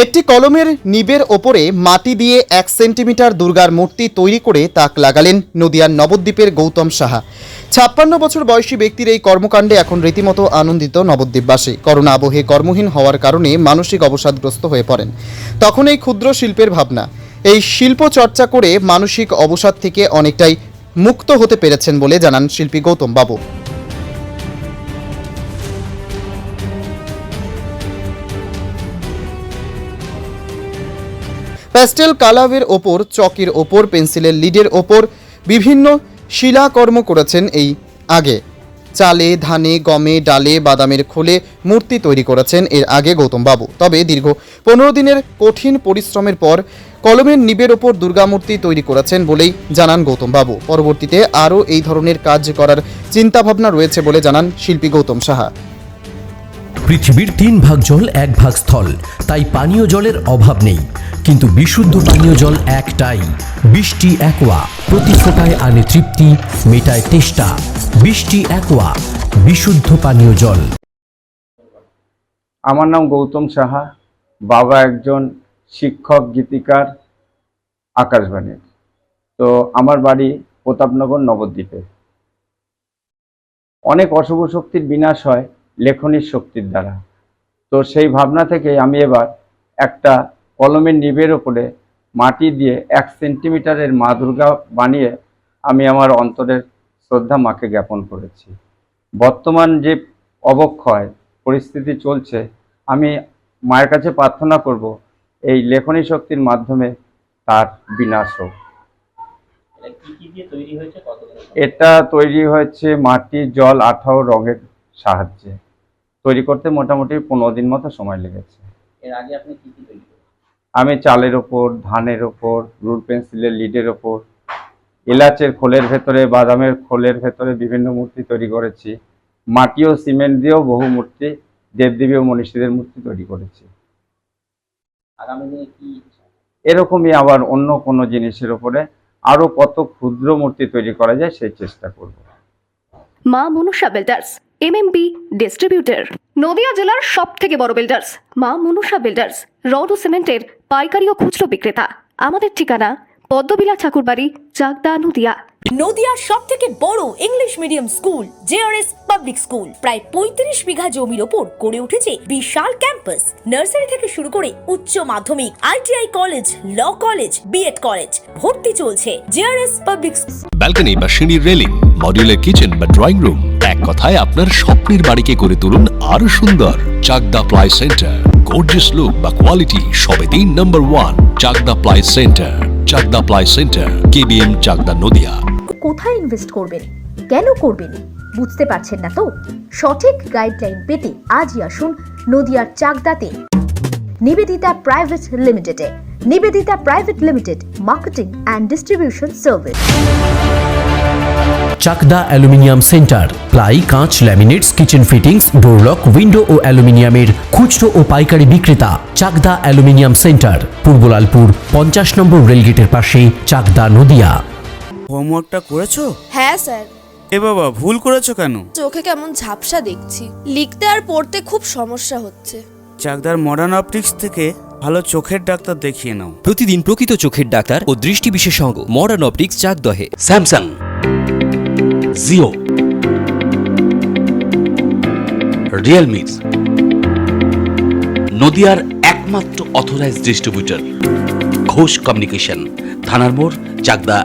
একটি কলমের নিবের ওপরে মাটি দিয়ে 1 সেন্টিমিটার দুর্গার মূর্তি তৈরি করে তাক লাগালেন নদিয়ার নবদ্বীপের গৌতম সাহা। 56 বছর বয়সী ব্যক্তির এই কর্মকাণ্ডে এখন রীতিমতো আনন্দিত নবদ্বীপবাসী। করোনা আবহে কর্মহীন হওয়ার কারণে মানসিক অবসাদগ্রস্ত হয়ে পড়েন। তখন এই ক্ষুদ্র শিল্পের ভাবনা, এই শিল্প চর্চা করে মানসিক অবসাদ থেকে অনেকটাই মুক্ত হতে পেরেছেন বলে জানান শিল্পী গৌতম বাবু। প্যাস্টেল কালারের ওপর, চকের ওপর, পেন্সিলের লিডের ওপর বিভিন্ন শিলাকর্ম করেছেন এই আগে। চালে, ধানে, গমে, ডালে, বাদামের খোলে মূর্তি তৈরি করেছেন এর আগে গৌতম বাবু। তবে দীর্ঘ 15 দিনের কঠিন পরিশ্রমের পর কলমের নিবের ওপর দুর্গা মূর্তি তৈরি করেছেন বলেই জানান গৌতম বাবু। পরবর্তীতে আরও এই ধরনের কাজ করার চিন্তাভাবনা রয়েছে বলে জানান শিল্পী গৌতম সাহা। পৃথিবীর 3 ভাগ জল 1 ভাগ স্থল, তাই পানীয় জলের অভাব নেই। কিন্তু বিশুদ্ধ পানীয় জল একটাই, বৃষ্টি অ্যাকোয়া। প্রতি ফোঁটায় আনে তৃপ্তি, মেটায় তেষ্টা। বৃষ্টি অ্যাকোয়া, বিশুদ্ধ পানীয় জল। আমার নাম গৌতম সাহা। বাবা একজন শিক্ষক, গীতিকার, আকাশবাণীর। তো আমার বাড়ি প্রতাপনগর, নবদ্বীপে। অনেক অশুভ শক্তির বিনাশ হয় লেখনীর শক্তির দ্বারা। তো সেই ভাবনা থেকে আমি এবার একটা কলমের নিবের ওপরে মাটি দিয়ে 1 সেন্টিমিটারের মা দুর্গা বানিয়ে আমি আমার অন্তরের শ্রদ্ধা মাকে জ্ঞাপন করেছি। বর্তমান যে অবক্ষয় পরিস্থিতি চলছে, আমি মায়ের কাছে প্রার্থনা করব এই লেখনী শক্তির মাধ্যমে তার বিনাশ হোক। এটা তৈরি হয়েছে মাটি, জল, আঠা ও রঙের সাহায্যে। তৈরি করতে মোটামুটি 15 দিন মতো সময় লেগেছে। এর আগে আপনি কি কি তৈরি করেছেন? আমি চালের ওপর, ধানের ওপর, রুল পেন্সিলের লিডের ওপর, এলাচের খোলের ভেতরে, বাদামের খোলের ভেতরে বিভিন্ন মূর্তি তৈরি করেছি। মাটি ও সিমেন্ট দিয়েও বহু মূর্তি, দেবদেবী ও মনীষীদের মূর্তি তৈরি করেছি। আগামী দিনে কি এরকমই আবার অন্য কোনো জিনিসের ওপরে আরো কত ক্ষুদ্র মূর্তি তৈরি করা যায় সেই চেষ্টা করব। মা Manusha builders, MMB distributor, Nadia জেলার সবথেকে বড় বিল্ডার্স মা মনুষা বিল্ডার্স, রড ও সিমেন্টের পাইকারি ও খুচরো বিক্রেতা। আমাদের ঠিকানা পদ্মবিলা ঠাকুরবাড়ি, চাকদা, নদিয়া। নদিয়ার সবথেকে বড় English medium school JRS public school প্রায় 35 বিঘা জমির ওপর গড়ে উঠেছে বিশাল ক্যাম্পাস। নার্সারি থেকে শুরু করে উচ্চ মাধ্যমিক, ITI college, law college, BEd college ভর্তি চলছে। জেআরএস পাবলিক ব্যালকনি বা সিঁড়ির রেলিং, মডিউলার কিচেন বা ড্রয়িং রুম, এক কথায় আপনার স্বপ্নের বাড়িকে করে তুলুন আরো সুন্দর। Chakdah ply centre, gorgeous look বা কোয়ালিটি সবে 3 number 1 Chakdah ply centre. Chakdah ply centre, KBM, Chakdah, Nadia. কোথায় ইনভেস্ট করবেন, কেন করবেন বুঝতে পারছেন না তো? সঠিক গাইডলাইন পেতে আজই আসুন নদিয়ার চাকদাতে নিবেদিতা প্রাইভেট লিমিটেডে। Nivedita private limited, marketing and distribution service. Chakdah aluminium centre, ply, কাঁচ, laminates, kitchen fittings, door lock, window ও অ্যালুমিনিয়ামের খুচরো ও পাইকারি বিক্রেতা। Chakdah aluminium centre, Purbalalpur 50 number রেলগেটের পাশে, চাকদা, নদিয়া। হোমওয়ার্কটা করেছো? হ্যাঁ স্যার। এ বাবা, ভুল করেছো কেন? চোখে কেমন ঝাপসা দেখছি, লিখতে আর পড়তে খুব সমস্যা হচ্ছে। চাকদার মডার্ন অপটিক্স থেকে ভালো চোখের ডাক্তার দেখিয়ে নাও। প্রতিদিন প্রকৃত চোখের ডাক্তার ও দৃষ্টি বিশেষজ্ঞ মডার্ন অপটিক্স, চাকদহে। স্যামসাং, জিও, রিয়েলমি, নদিয়ার একমাত্র অথরাইজড ডিস্ট্রিবিউটর ঘোষ কমিউনিকেশন, থানার মোড়, চাকদা।